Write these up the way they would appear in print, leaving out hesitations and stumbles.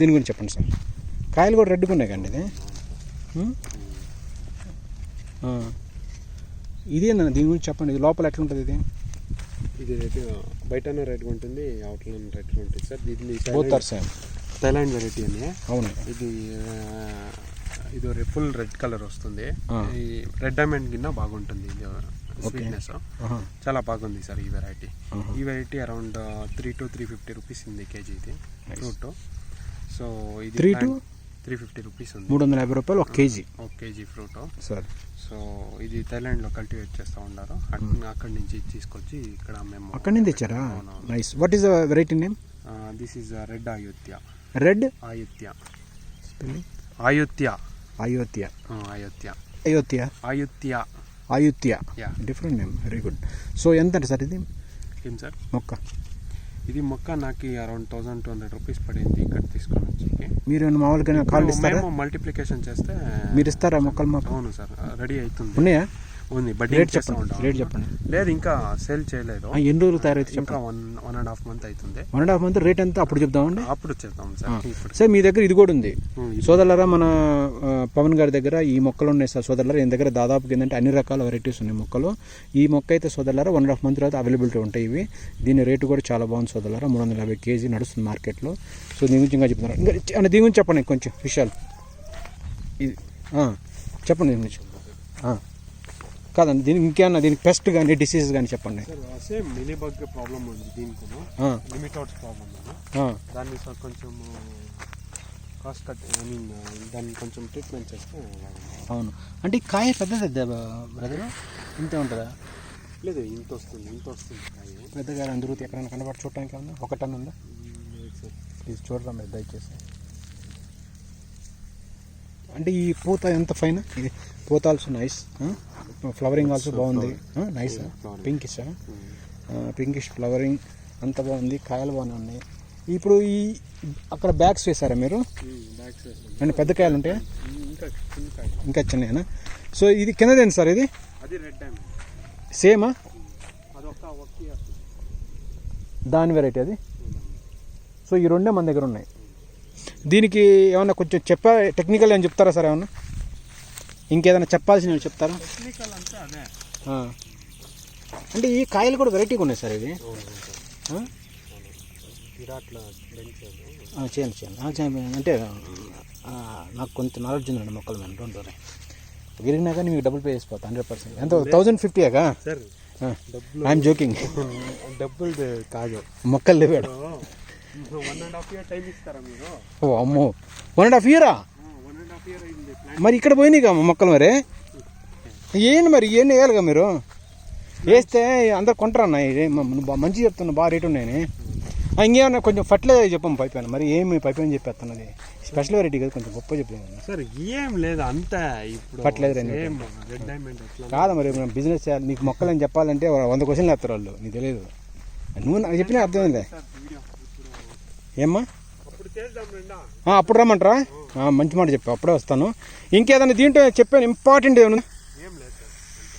దీని గురించి చెప్పండి సార్. కాయలు కూడా రెడ్గా ఉన్నాయి కండి ఇది. ఇదేందన్న దీని గురించి చెప్పండి. ఇది లోపల ఎట్లా ఉంటుంది ఇది? ఇది రేటు బయటనే రెడ్గా ఉంటుంది, అవుట్లైన్ రెడ్గా ఉంటుంది సార్. ఇది పోతారు సార్ థైలాండ్ వెరైటీ అని. అవును. ఇది ఫుల్ రెడ్ కలర్ వస్తుంది. ఈ రెడ్ డైమండ్ కింద బాగుంటుంది. ఇది స్వీట్నెస్ చాలా బాగుంది సార్ ఈ వెరైటీ. ఈ వెరైటీ అరౌండ్ 3 to 350 రూపీస్ ఉంది కేజీ. ఇది ఫ్రూట్. సో ఇది 350 రూపీస్ ఉంది. 350 రూపాయలు ఒక కేజీ. ఒక కేజీ ఫ్రూట్ సార్. సో ఇది థైలాండ్లో కల్టివేట్ చేస్తూ ఉన్నారు. అక్కడి నుంచి తీసుకొచ్చి ఇక్కడ మేము అక్కడి నుంచి తెచ్చారా? Nice. What is the variety name? This is red Ayodhya. Red Ayodhya. Spelling? Ayodhya. Ayodhya. Ayodhya. Ayodhya. Ayodhya. Ayodhya. Different name. Very good. So ఎంత అంటే సార్ ఇది ఏం సార్ మొక్క? ఇది మొక్క నాకు అరౌండ్ 1200 రూపీస్ పడింది ఇక్కడ తీసుకొని వచ్చి. మీరు మామూలుగా కాల్ ఇస్తారా? మల్టిప్లికేషన్ చేస్తే మీరు ఇస్తారా మొక్కలు మాకు? అవును సార్, రెడీ అవుతుంది. ఉన్నాయా? ఉంది. బట్ రేట్ చెప్పండి. లేదు, ఇంకా సేల్ చేయలేదు. ఎన్ని రోజులు తయారైతే? ఇంకా 1.5 మంత్ అవుతుంది. 1.5 మంత్. రేట్ ఎంత అప్పుడు చెప్దామండి? అప్పుడు చేద్దాం సార్. సార్ మీ దగ్గర ఇది కూడా ఉంది సోదరులారా. మన పవన్ గారి దగ్గర ఈ మొక్కలు ఉన్నాయి సార్ సోదరులారా. ఈయన దగ్గర దాదాపు ఏంటంటే అన్ని రకాల వెరైటీస్ ఉన్నాయి మొక్కలు. ఈ మొక్క అయితే సోదరులారా 1.5 మంత్ తర్వాత అవైలబిలిటీ ఉంటాయి ఇవి. దీని రేటు కూడా చాలా బాగుంది సోదరులారా. 350 కేజీ నడుస్తుంది మార్కెట్లో. సో దీని గురించి ఇంకా చెప్తున్నారు. ఇంకా దీని గురించి చెప్పండి కొంచెం విషయాలు. ఇది చెప్పండి దీని గురించి. కాదండి, దీనికి ఇంకేమన్నా దీనికి పెస్ట్ కానీ డిసీజ్ కానీ చెప్పండి. సేమ్ మినీ బగ్ ప్రాబ్లమ్ ఉంది దీనికి. నిమిటోడ్స్ ప్రాబ్లమ్ ఉంది. దాన్ని సార్ కొంచెం కాస్ట్ కట్ దాన్ని కొంచెం ట్రీట్మెంట్ చేస్తే. అవును. అంటే ఈ కాయ పెద్దది బ్రదర్? ఇంత ఉంటుందా? లేదు, ఇంత వస్తుంది కాయ. పెద్దగా అందరూ ఎక్కడైనా కనబడి చూడటానికి ఏమన్నా 1 టన్ ఉందా? ప్లీజ్ చూడరా మీరు దయచేసి. అంటే ఈ పూత ఎంత ఫైన్. ఇది పూత ఆల్సో నైస్. ఫ్లవరింగ్ ఆల్సో బాగుంది. నైస్. పింకిష్ ఫ్లవరింగ్ అంత బాగుంది. కాయలు బాగానే ఉన్నాయి. ఇప్పుడు ఈ అక్కడ బ్యాగ్స్ వేసారా మీరు? అంటే పెద్ద కాయలు ఉంటాయా? ఇంకా చిన్ననా? సో ఇది కిందదేంటి సార్? ఇది సేమా? దాని వెరైటీ అది. సో ఈ రెండే మన దగ్గర ఉన్నాయి. దీనికి ఏమన్నా కొంచెం టెక్నికల్ అని చెప్తారా సార్? ఏమన్నా ఇంకేదైనా చెప్పాల్సినవి చెప్తారా? అంటే ఈ కాయలు కూడా వెరైటీగా ఉన్నాయి సార్ ఇవి. చేయండి. అంటే నాకు కొంత నాలెడ్జ్ ఉందండి మొక్కల మీద. Don't worry. విరిగినా కానీ మీకు డబ్బులు పే చేసిపోతా 100%. ఎంత 1050 సార్? I'm joking. డబ్బులు కాదు, మొక్కలు లేవాడు. 1.5 year టైం ఇస్తారా మీరు? ఓ అమ్మో, 1.5 year? మరి ఇక్కడ పోయినాయిగా మొక్కలు. మరి ఏంటి మరి ఇవన్నీ వేయాలిగా మీరు. వేస్తే అందరు కొంటారన్న. మంచిగా చెప్తున్నా, బాగా రేటు ఉన్నాయని. ఇంకేమన్నా కొంచెం ఫర్టిలైజర్ చెప్పాము పైపోయినా. మరి ఏమి పైపోయిన చెప్పేస్తున్నది స్పెషల్ వెరైటీ కదా, కొంచెం గొప్ప చెప్పాను సార్. ఏం లేదు అంతా ఇప్పుడు ఫర్టిలైజర్ కాదా. మరి బిజినెస్ చేయాలి. నీకు మొక్కలు అని చెప్పాలంటే 100 క్వశ్చన్లు వేస్తారు వాళ్ళు. నీకు తెలియదు. నువ్వు నాకు చెప్పినా అర్థమైందే. ఏమ్మా అప్పుడు రమ్మంటారా? మంచి మాట చెప్పా, అప్పుడే వస్తాను. ఇంకేదన్నా దీంట్లో చెప్పాను ఇంపార్టెంట్ ఏమన్నా?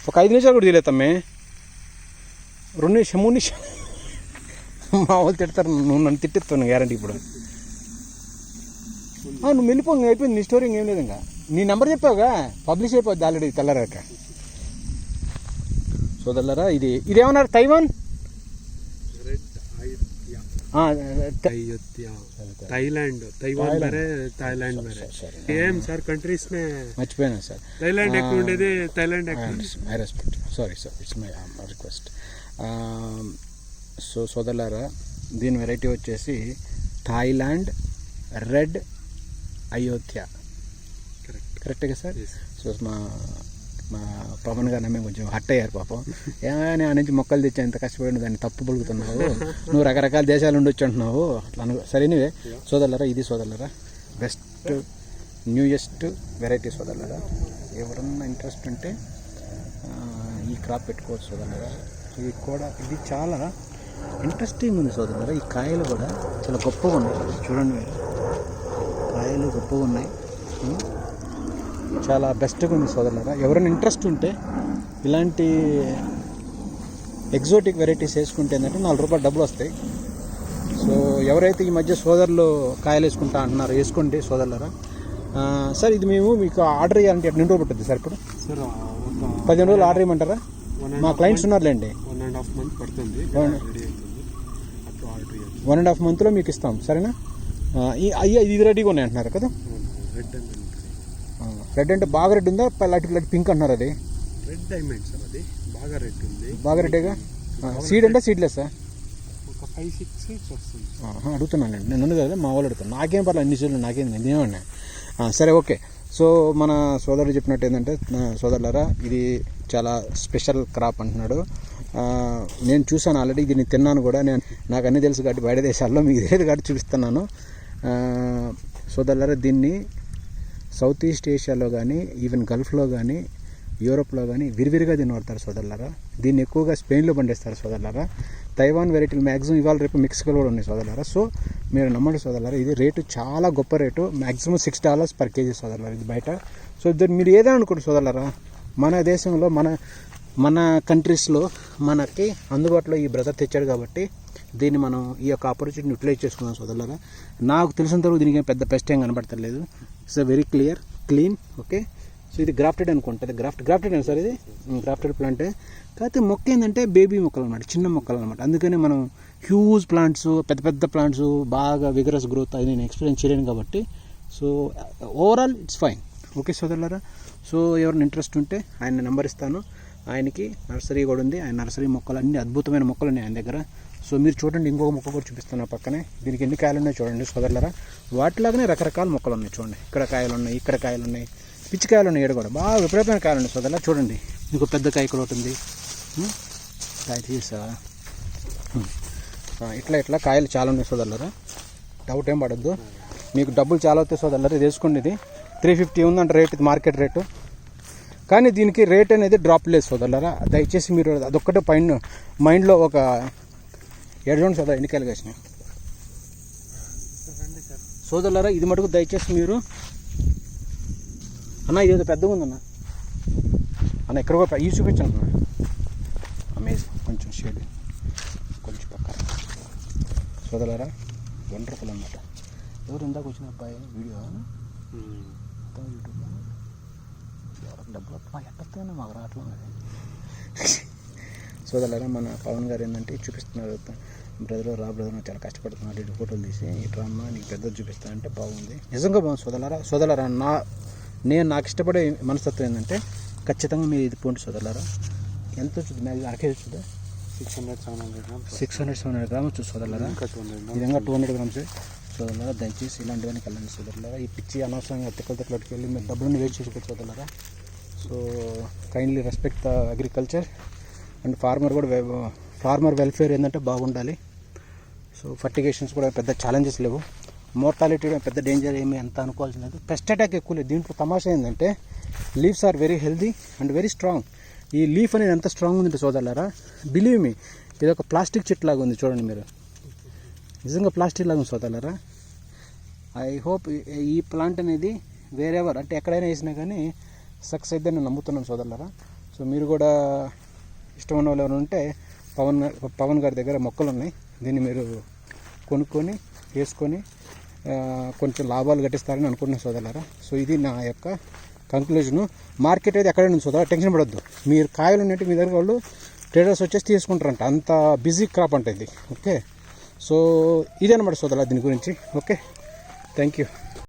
ఒక 5 నిమిషాలు కూడా తీలేతమ్మే. 2 నిమిషం 3 నిమిషాలు మా వాళ్ళు తిడతారు. నువ్వు నన్ను తిట్టిస్తాను గ్యారంటీ. ఇప్పుడు నువ్వు వెళ్ళిపో, అయిపోయింది నీ స్టోరీ. ఏం లేదు. ఇంకా నీ నెంబర్ చెప్పావుగా, పబ్లిష్ అయిపోద్ది ఆల్రెడీ తెల్లరాక. సోదరులారా ఇదేమన్నారు? Taiwan Thailand. తైవాన్ వేరే, థైలాండ్ వేరే. ఏం సార్ కంట్రీస్ నే మర్చిపోయాను సార్. థైలాండ్ ఎక్కువ ఉండేది, థైలాండ్ ఎక్కువ. I respect. Sorry sir, it's my request. So సోదరులారా, దీని వెరైటీ వచ్చేసి థాయిలాండ్ రెడ్ అయోధ్య. కరెక్ట్గా సార్? సో మా పవన్ గారు నమ్మే కొంచెం హట్ అయ్యారు పాపం. ఏమైనా ఆ నుంచి మొక్కలు తెచ్చి ఎంత కష్టపడి దాన్ని తప్పు పలుకుతున్నావు, నువ్వు రకరకాల దేశాలు ఉండొచ్చు అంటున్నావు అట్లా సరేనివే. సోదరులారా, ఇది సోదరులారా బెస్ట్ న్యూయెస్ట్ వెరైటీ సోదరులారా. ఎవరన్నా ఇంట్రెస్ట్ ఉంటే ఈ క్రాప్ పెట్టుకోవచ్చు సోదరులారా. ఇది చాలా ఇంట్రెస్టింగ్ ఉంది సోదరులారా. ఈ కాయలు కూడా చాలా గొప్పగా ఉన్నాయి. చూడండి మీరు, కాయలు గొప్పగా ఉన్నాయి. చాలా బెస్ట్గా ఉంది సోదరులారా. ఎవరైనా ఇంట్రెస్ట్ ఉంటే ఇలాంటి ఎగ్జోటిక్ వెరైటీస్ వేసుకుంటే ఏంటంటే 4 రూపాయలు డబ్బులు వస్తాయి. సో ఎవరైతే ఈ మధ్య సోదరులు కాయలు వేసుకుంటా అంటున్నారో వేసుకోండి సోదరులరా. సార్ ఇది మేము మీకు ఆర్డర్ చేయాలంటే ఎన్ని రోజులు పడుతుంది సార్? ఇప్పుడు సార్ 15 రోజులు ఆర్డర్ ఇవ్వమంటారా? మా క్లయింట్స్ ఉన్నారులేండి. 1.5 month పడుతుంది, రెడీ అవుతుంది. అప్పుడు ఆర్డర్ చేయాలి. 1.5 monthలో మీకు ఇస్తాం, సరేనా? ఇది రెడీగా ఉన్నాయి అంటున్నారు కదా? Red diamond. రెడ్ అంటే బాగా రెడ్ ఉందా, లైట్ పింక్ అంటున్నారు? అది రెడ్ డైమండ్ సార్, అది బాగా రెడ్ ఉంది. బాగా రెడ్గా. సీడ్ అంటే సీడ్లెస్ సార్? ఒక 5-6 seeds వస్తుంది. అడుగుతున్నానండి, నేను ఉంది కదా మా వాళ్ళు అడుగుతాను. నాకేం పర్లేదు, అన్ని సీడ్లు నాకేం నేనేమన్నా. సరే ఓకే. సో మన సోదరుడు చెప్పినట్టు ఏంటంటే, సోదరులారా ఇది చాలా స్పెషల్ క్రాప్ అంటున్నాడు. నేను చూసాను ఆల్రెడీ, దీన్ని తిన్నాను కూడా. నాకు అన్నీ తెలుసు కాబట్టి బయట దేశాల్లో, మీకు తెలియదు కాబట్టి చూపిస్తున్నాను. సోదరులారా దీన్ని సౌత్ ఈస్ట్ ఏషియాలో కానీ, ఈవెన్ గల్ఫ్లో కానీ, యూరోప్లో కానీ విరివిరిగా దీన్ని వాడతారు సోదరులారా. దీన్ని ఎక్కువగా స్పెయిన్లో పండిస్తారు సోదరులారా. తైవాన్ వెరైటీలు మ్యాక్సిమం ఇవాళ రేపు మెక్సికోలో కూడా ఉన్నాయి సోదరులారా. సో మీరు నమ్మండి సోదరులారా, ఇది రేటు చాలా గొప్ప రేటు. మ్యాక్సిమం $6 per kg సోదరులారా ఇది బయట. సో మీరు ఏదైనా అనుకోండి సోదరులారా, మన దేశంలో మన కంట్రీస్లో మనకి అందుబాటులో ఈ బ్రదర్ తెచ్చాడు కాబట్టి దీన్ని మనం ఈ యొక్క ఆపర్చునిటీని యూటిలైజ్ చేసుకున్నాం సోదరులారా. నాకు తెలిసినంతవరకు దీనికి పెద్ద పెస్ట్ ఏం కనబడతలేదు. It's very clean. Okay. So ఇది గ్రాఫ్టెడ్ అనుకుంటుంది. గ్రాఫ్టెడ్ అని సార్, ఇది గ్రాఫ్టెడ్ ప్లాంటే. కాకపోతే మొక్క ఏంటంటే బేబీ మొక్కలు అనమాట, చిన్న మొక్కలు అనమాట. అందుకని మనం హ్యూజ్ ప్లాంట్స్, పెద్ద ప్లాంట్స్ బాగా విగరస్ గ్రోత్ అది నేను ఎక్స్పీరియన్స్ చేయలేను కాబట్టి. So overall it's fine. Okay సోదరులారా. సో ఎవరైనా ఇంట్రెస్ట్ ఉంటే ఆయన నెంబర్ ఇస్తాను. ఆయనకి నర్సరీ కూడా ఉంది. ఆయన నర్సరీ మొక్కలు అన్ని అద్భుతమైన మొక్కలు ఉన్నాయి ఆయన దగ్గర. సో మీరు చూడండి, ఇంకొక మొక్క కూడా చూపిస్తాను పక్కనే. దీనికి ఎన్ని కాయలు ఉన్నాయో చూడండి సోదరులారా. వాటిలాగానే రకరకాల మొక్కలు ఉన్నాయి చూడండి. ఇక్కడ కాయలు ఉన్నాయి, ఇక్కడ కాయలు ఉన్నాయి, పిచ్చికాయలు ఉన్నాయి. కూడా బాగా విపరీతమైన కాయలు ఉన్నాయి సోదరులా. చూడండి, మీకు పెద్ద కాయ ఇక్కడ ఒకటి ఉంది. కాయ తీసావా? ఇట్లా కాయలు చాలా ఉన్నాయి సోదరులారా. డౌట్ ఏం పడద్దు. మీకు డబ్బులు చాలా అవుతాయి సోదరులారా. ఇది వేసుకోండి. ఇది 350 ఉందంట రేట్, ఇది మార్కెట్ రేటు. కానీ దీనికి రేట్ అనేది డ్రాప్ లేదు సోదరులారా. దయచేసి మీరు అదొక్కటే మైండ్లో ఒక 7 చూడండి సోదరు ఎన్ని కాయలు కాసినాయి సోదరులారా. ఇది మటుకు దయచేసి మీరు అన్న ఇది పెద్దగా ఉందన్న అన్న, ఎక్కడ కూడా ఈ చూపించాను అన్న. అమేజింగ్. కొంచెం షేడ్ కొంచెం పక్కన సోదరులారా, వండర్ఫుల్ అన్నమాట. ఎవరు ఇందాక వచ్చిన అబ్బాయి వీడియో యూట్యూబ్లో డబ్బులు ఎట్టొస్తాయన్నా మాకు రావట్లేదు. సోదరులారా మన పవన్ గారు ఏంటంటే చూపిస్తున్నారు, బ్రదర్ చాలా కష్టపడుతున్నాడు, ఇటు ఫోటోలు తీసి ఈ డ్రామా నీకు పెద్దది చూపిస్తానంటే బాగుంది. నిజంగా బాగుంది సోదరులారా. నాకు ఇష్టపడే మనస్తత్వం ఏంటంటే ఖచ్చితంగా మీరు ఇది పోండి సోదరులారా. ఎంత వచ్చింది మ్యాగ్ అరకే వచ్చిందా? 600-700 గ్రామ్స్ వచ్చి సోదరులారా. ఈ విధంగా 200 grams సోదరులారా. దయచేసి ఇలాంటివన్నీ వెళ్ళండి సోదరులారా. ఈ పిచ్చి అనవసరంగా తిక్కలకి వెళ్ళి మీరు డబ్బులను వేస్ట్ చేసుకోవచ్చు సోదరులారా. So kindly respect the agriculture and farmer welfare ఏంటంటే బాగుండాలి. సో ఫర్టిగేషన్స్ కూడా పెద్ద ఛాలెంజెస్ లేవు. మోర్టాలిటీ పెద్ద డేంజర్ ఏమీ ఎంత అనుకోవాల్సిన లేదు. పెస్ట్ అటాక్ ఎక్కువ లేదు. దీంట్లో తమాషా ఏంటంటే leaves are very healthy and very strong. ఈ లీఫ్ అనేది ఎంత స్ట్రాంగ్ ఉంది సోదరులారా, బిలీవ్ మీ. ఇది ఒక ప్లాస్టిక్ చెట్టు లాగా ఉంది చూడండి మీరు. నిజంగా ప్లాస్టిక్ లాగా ఉంది సోదరులారా. ఐ హోప్ ఈ ప్లాంట్ అనేది వేరెవర్ అంటే ఎక్కడైనా వేసినా కానీ సక్సెస్ అయితే నేను నమ్ముతున్నాను సోదరులారా. సో మీరు కూడా ఇష్టం ఉన్న వాళ్ళు ఎవరు ఉంటే పవన్ గారి దగ్గర మొక్కలు ఉన్నాయి. దీన్ని మీరు కొనుక్కొని వేసుకొని కొంచెం లాభాలు గట్టిస్తారని అనుకుంటున్నాను సోదరులారా. సో ఇది నా యొక్క కంక్లూజను. మార్కెట్ అయితే ఎక్కడైనా ఉంది సోదరులారా, టెన్షన్ పడొద్దు. మీరు కాయలు ఉన్నట్టు మీ దగ్గర వాళ్ళు ట్రేడర్స్ వచ్చేసి తీసుకుంటారంట, అంత బిజీ క్రాప్ అంటే ఇది. ఓకే. సో ఇదే అనమాట సోదరులారా దీని గురించి. Okay, thank you.